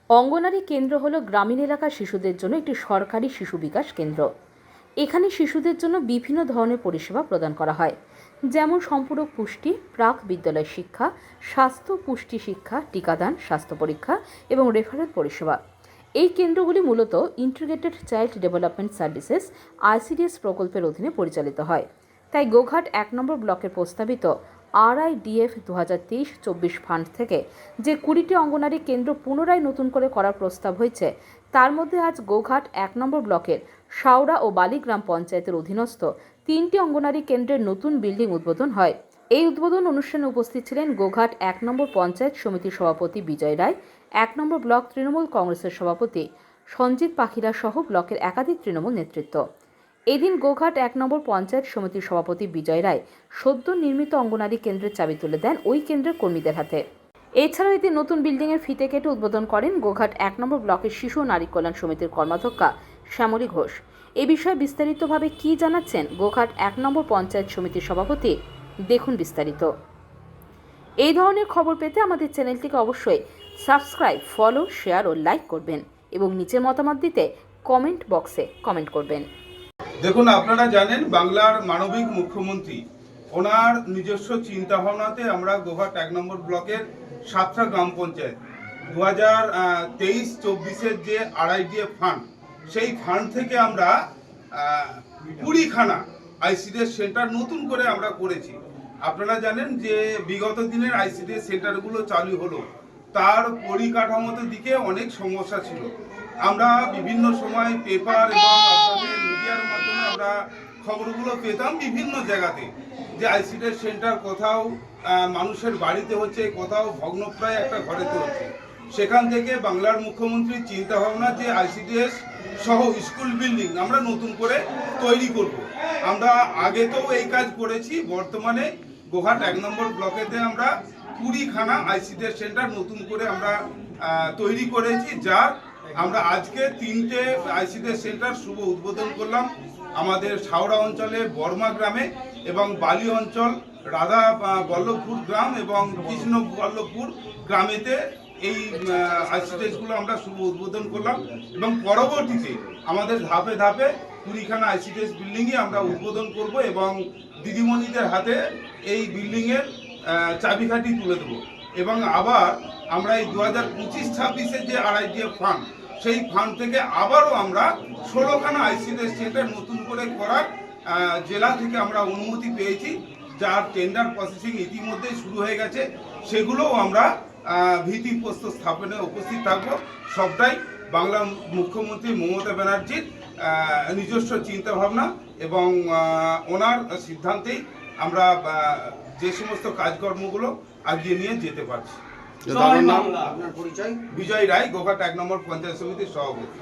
অঙ্গনারী কেন্দ্র হলো গ্রামীণ এলাকার শিশুদের জন্য একটি সরকারি শিশু বিকাশ কেন্দ্র। এখানে শিশুদের জন্য বিভিন্ন ধরনের পরিষেবা প্রদান করা হয়, যেমন সম্পূরক পুষ্টি, প্রাক বিদ্যালয় শিক্ষা, স্বাস্থ্য পুষ্টি শিক্ষা, টিকাদান, স্বাস্থ্য পরীক্ষা এবং রেফারেল পরিষেবা। এই কেন্দ্রগুলি মূলত integrated child development services ICDS প্রকল্পের অধীনে পরিচালিত হয়। তাই গোঘাট 1 নম্বর ব্লকের প্রস্তাবিত RIDF 2023-24 ফান্ড থেকে যে 20টি অঙ্গনারী কেন্দ্র পুনরায় নতুন করে করার প্রস্তাব হয়েছে, তার মধ্যে আজ গোঘাট 1 নম্বর ব্লকের শাওড়া ও বালি গ্রাম পঞ্চায়েতের অধীনস্থ 3টি অঙ্গনারী কেন্দ্রের নতুন বিল্ডিং উদ্বোধন হয়। এই উদ্বোধন অনুষ্ঠানে উপস্থিত ছিলেন গোঘাট 1 নম্বর পঞ্চায়েত সমিতির সভাপতি বিজয় রায়, 1 নম্বর ব্লক তৃণমূল কংগ্রেসের সভাপতি সঞ্জিত পাখিরা সহ ব্লকের একাধিক তৃণমূল নেতৃত্ব। এদিন গোঘাট 1 নম্বর পঞ্চায়েত সমিতির সভাপতি বিজয় রায় সদ্য নির্মিত অঙ্গনারী কেন্দ্রের চাবি তুলে দেন ওই কেন্দ্রের কর্মীদের হাতে। এছাড়াও এদিন নতুন বিল্ডিংয়ের ফিতে কেটে উদ্বোধন করেন গোঘাট 1 নম্বর ব্লকের শিশু ও নারী কল্যাণ সমিতির কর্মাধ্যক্ষা শ্যামলী ঘোষ। এ বিষয়ে বিস্তারিতভাবে কি জানাচ্ছেন গোঘাট 1 নম্বর পঞ্চায়েত সমিতির সভাপতি, দেখুন বিস্তারিত। এই ধরনের খবর পেতে আমাদের চ্যানেলটিকে অবশ্যই সাবস্ক্রাইব, ফলো, শেয়ার ও লাইক করবেন এবং নিচের মতামত দিতে কমেন্ট বক্সে কমেন্ট করবেন। দেখুন, আপনারা জানেন বাংলার মানবিক মুখ্যমন্ত্রী ওনার নিজস্ব চিন্তাভাবনাতে আমরা গোঘাট 1 নম্বর ব্লকের 7টা গ্রাম পঞ্চায়েত 2023-24-এর যে RIDF ফান্ড, সেই ফান্ড থেকে আমরা 20খানা ICDS সেন্টার নতুন করে আমরা করেছি। আপনারা জানেন যে বিগত দিনের ICDS সেন্টারগুলো চালু হলো, তার পরিকাঠামোতে দিকে অনেক সমস্যা ছিল। আমরা বিভিন্ন সময় পেপার এবং আপনাদের মিডিয়ার মাধ্যমে আমরা খবরগুলো পেতাম বিভিন্ন জায়গাতে যে ICDS সেন্টার কোথাও মানুষের বাড়িতে হচ্ছে, কোথাও ভগ্নপ্রায় একটা ঘরেতে হচ্ছে। সেখান থেকে বাংলার মুখ্যমন্ত্রীর চিন্তাভাবনা যে ICDS সহ স্কুল বিল্ডিং আমরা নতুন করে তৈরি করব। আমরা আগে তো এই কাজ করেছি, বর্তমানে গোঘাট 1 নম্বর ব্লকেতে আমরা 20খানা ICDS সেন্টার নতুন করে আমরা তৈরি করেছি, যার আমরা আজকে 3টে ICDS সেন্টার শুভ উদ্বোধন করলাম। আমাদের শাওড়া অঞ্চলে বর্মা গ্রামে এবং বালি অঞ্চল রাধা বল্লভপুর গ্রাম এবং কৃষ্ণ বল্লভপুর গ্রামেতে এই ICDSগুলো আমরা শুভ উদ্বোধন করলাম এবং পরবর্তীতে আমাদের ধাপে ধাপে 20খানা ICDS বিল্ডিংই আমরা উদ্বোধন করব এবং দিদিমণিদের হাতে এই বিল্ডিংয়ের চাবিকাঠি তুলে দেবো। এবং আবার আমরা এই 2025-26-এর যে RIDF ফান্ড, সেই ফান্ড থেকে আবারও আমরা 16খানা ICDS সেন্টার নতুন করে করার জেলা থেকে আমরা অনুমতি পেয়েছি, যার টেন্ডার প্রসেসিং ইতিমধ্যেই শুরু হয়ে গেছে। সেগুলোও আমরা ভিত্তিপ্রস্তর স্থাপনে উপস্থিত থাকবো। সবটাই বাংলা মুখ্যমন্ত্রী মমতা ব্যানার্জির নিজস্ব চিন্তাভাবনা এবং ওনার সিদ্ধান্তেই আমরা যে সমস্ত কাজকর্মগুলো আগিয়ে নিয়ে যেতে পারছি। আপনার পরিচয়? বিজয় রায়, গোঘাট 1 নম্বর পঞ্চায়েত সমিতির সভাপতি।